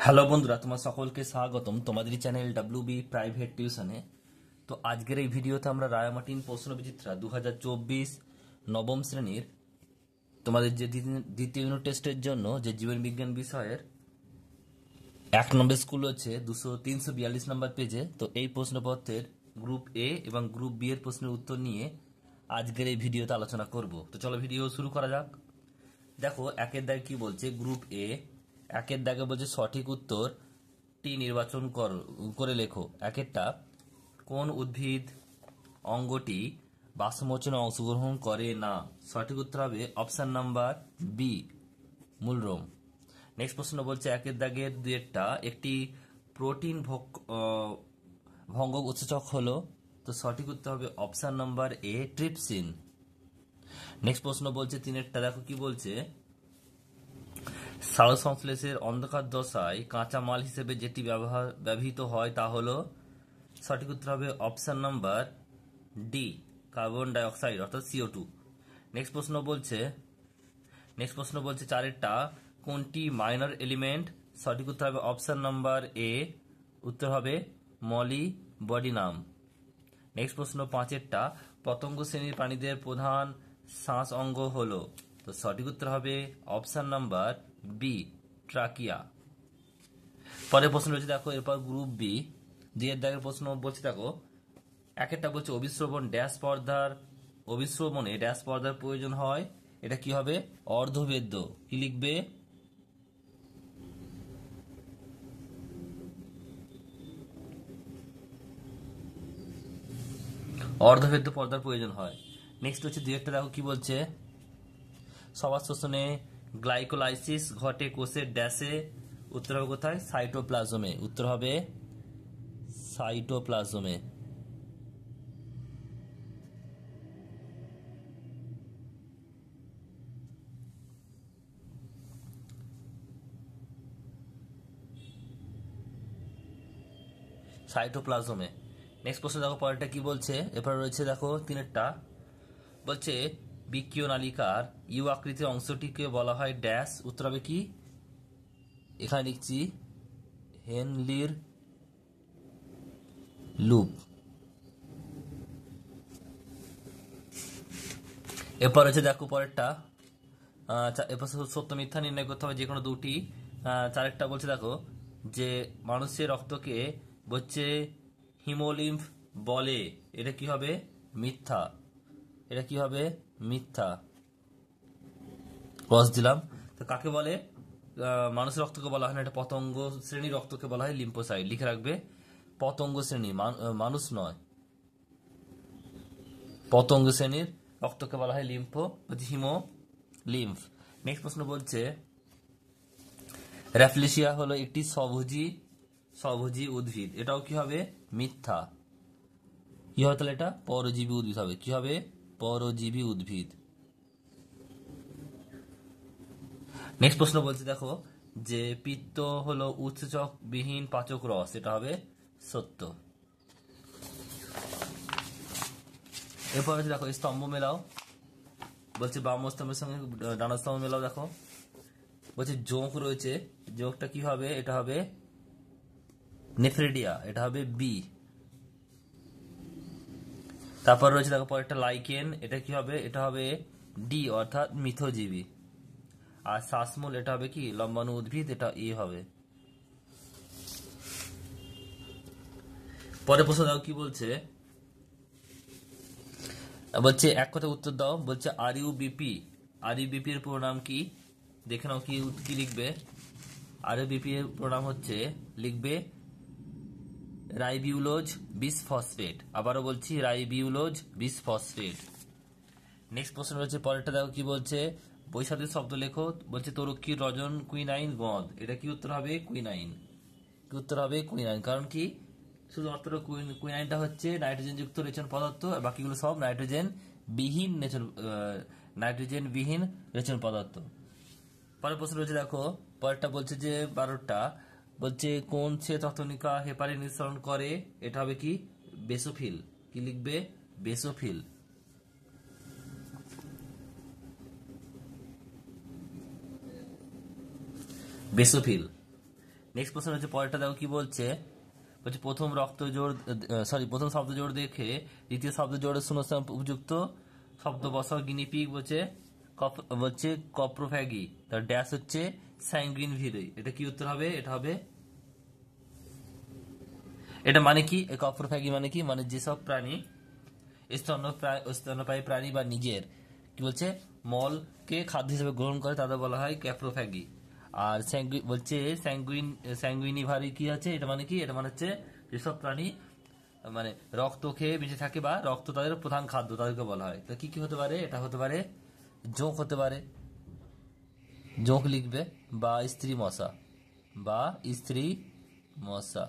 Hello বন্ধুরা, তোমার সকলকে স্বাগতম তোমাদের চ্যানেল ডাব্লিউবি প্রাইভেট টিউশনে। তো আজকের এই ভিডিওতে আমরা রায়ামার্টিন প্রশ্নবিচিত্রা 2024 নবম শ্রেণীর তোমাদের যে দ্বিতীয় ইউনিট টেস্টের জন্য যে জীবন বিজ্ঞান বিষয়ের 1 নম্বর স্কুল হচ্ছে 342 নম্বর পেজে। তো এই প্রশ্নপত্রের গ্রুপ এ এবং গ্রুপ বি এর প্রশ্নের উত্তর নিয়ে আজকের এই ভিডিওতে আলোচনা করব। তো চলো ভিডিও শুরু করা যাক। দেখো একের দাগে কি বলছে, গ্রুপ এ একের দাগে বলছে সঠিক উত্তরটি নির্বাচন করে লেখো। একেরটা, কোন উদ্ভিদ অঙ্গটি বাষ্পমোচনে অংশগ্রহণ করে না? সঠিক উত্তর হবে অপশন নাম্বার বি, মূলরোম। নেক্সট প্রশ্ন বলছে একের দাগের দুয়েরটা, একটি প্রোটিন ভঙ্গক উৎসেচক হলো। তো সঠিক উত্তর হবে option number A, trypsin. Next প্রশ্ন বলছে তিনেরটা, দেখো কি বলছে, সালোক সংশ্লেষের অন্ধকার দশায় কাঁচা মাল হিসেবে যেটি ব্যবহৃত হয় তা হলো। সঠিক উত্তর হবে option number D, carbon dioxide অর্থাৎ CO2। নেক্সট প্রশ্ন বলছে চারেরটা, কোনটি মাইনর এলিমেন্ট? সঠিক উত্তর হবে অপশন নাম্বার এ, উত্তর হবে মলিবডিনাম। নেক্সট প্রশ্ন পাঁচেরটা, পতঙ্গ শ্রেণীর প্রাণীদের প্রধান শ্বাস অঙ্গ হলো। তো সঠিক উত্তর হবে অপশন নাম্বার বি, ট্রাকিয়া। পরের প্রশ্ন রয়েছে দেখো, এরপর গ্রুপ বি দুইয়ের দাগের প্রশ্ন বলছে দেখো, একেরটা বলছে অভিশ্রবণে ড্যাশ পর্দার প্রয়োজন হয়। এটা কি হবে? অর্ধবেদ্য। কি লিখবে? অর্ধবেদ্য পর্দার প্রয়োজন হয়। নেক্সট হচ্ছে দুইয়েরটা, দেখো কি বলছে, সবার শোষণে গ্লাইকোলাইসিস ঘটে কোষের ড্যাশে। উত্তর হবে কোথায়? সাইটোপ্লাজমে। উত্তর হবে সাইটোপ্লাজমে। সাইটোপ্লাজমে। নেক্সট প্রশ্ন দেখো পরেরটা কি বলছে, এরপর রয়েছে দেখো তিনেরটা, বলছে বিক্রিয় নালিকার ইউ আকৃতির অংশটিকে বলা হয় ড্যাশ। উত্তর হবে কি? এখানে লিখছি হেনলির লুপ। এরপর হচ্ছে দেখো পরেরটা, এরপর সত্য মিথ্যা নির্ণয় করতে হবে যে কোনো দুটি। চারেরটা বলছে দেখো, যে মানুষের রক্তকে বলছে হিমোলিম্ফ বলে। এটা কি হবে? মিথ্যা। এটা কি হবে? মিথ্যা। ক্রস দিলাম। তো কাকে বলে? মানুষের রক্তকে বলা হয় না, এটা পতঙ্গ শ্রেণীর রক্তকে বলা হয় লিম্ফোসাইট। লিখে রাখবে পতঙ্গ শ্রেণী, মানুষ নয়। পতঙ্গ শ্রেণীর রক্তকে বলা হয় হিমো লিম্ফ। নেক্সট প্রশ্ন বলছে র্যাফলেশিয়া হলো একটি স্বভোজী উদ্ভিদ। এটাও কি হবে? মিথ্যা। কি হবে তাহলে? এটা পরজীবী উদ্ভিদ হবে। কি হবে? পরজীবী উদ্ভিদ। নেক্সট প্রশ্ন বলছে দেখো, যে পিত্ত হলো উৎসেচক বিহীন পাচক রস। এটা হবে সত্য। এরপর হচ্ছে দেখো স্তম্ভ মেলাও, বলছে বাম স্তম্ভের সঙ্গে ডান স্তম্ভ মেলাও। দেখো বলছে জোঁক রয়েছে, জোঁকটা কি হবে? এটা হবে নেফ্রিডিয়া। এটা হবে বি। তারপর রয়েছে দেখো পরেরটা লাইকেন, এটা কি হবে? এটা হবে ডি অর্থাৎ মিথজীবী। আর শ্বাসমূল এটা হবে কি? লম্বাণু উদ্ভিদ। এটা ই হবে। পরের প্রশ্ন দেখো কি বলছে, বলছে এক কথা উত্তর দাও। বলছে RUBP, RUBP এর পুরো নাম কি? দেখে নাও কি কি লিখবে। RUBP এর পুরো নাম হচ্ছে, লিখবে রাইবিউলোজ বিসফসফেট। আবারও বলছি রাইবিউলোজ বিসফসফেট। নেক্সট প্রশ্ন রয়েছে পরেরটা, দেখো কি বলছে, বৈশাখের শব্দ লেখো। বলছে তরুক্ষীর রজন কুইনাইন গঁদ। এটা কি উত্তর হবে? কুইনাইন। কি উত্তর হবে? কুইনাইন। কারণ কি? শুধুমাত্র কুইনাইনটা হচ্ছে নাইট্রোজেন যুক্ত রেচন পদার্থ, আর বাকিগুলো সব নাইট্রোজেন বিহীন রেচন পদার্থ। পরের প্রশ্ন রয়েছে দেখো, পরেরটা বলছে যে 12টা, বলছে কোন শ্বেততনিকা হেপারিন নিঃসরণ করে? এটা হবে কি? বেসোফিল। কি লিখবে? বেসোফিল। বেসোফিল। নেক্সট প্রশ্ন হচ্ছে পরেরটা দেখো কি বলছে, বলছে প্রথম রক্ত জোড় প্রথম শব্দ জোড় দেখে দ্বিতীয় শব্দ জোড়ের শূন্যস্থান উপযুক্ত শব্দ বসাও। গিনিপিগ বলছে কপ্রোফ্যাগি, তার ড্যাশ হচ্ছে স্যাঙ্গুইন ভিরে। এটা কি উত্তর হবে? এটা হবে, এটা মানে কি কপ্রোফ্যাগি মানে কি, মানে যেসব প্রাণী স্তন্যপায়ী প্রাণী বা নিজের কি বলছে মলকে খাদ্য হিসেবে গ্রহণ করে তাদের বলা হয় ক্যাপ্রোফ্যাগি। আর স্যাঙ্গুইনিভারি কি আছে, এটা মানে কি, এটা মানে হচ্ছে যেসব প্রাণী মানে রক্ত খেয়ে বেঁচে থাকে বা রক্ত তাদের প্রধান খাদ্য, তাদেরকে বলা হয়। তো কি কি হতে পারে? এটা হতে পারে জোঁক হতে পারে, জোঁক লিখবে, বা স্ত্রী মশা, বা স্ত্রী মশা।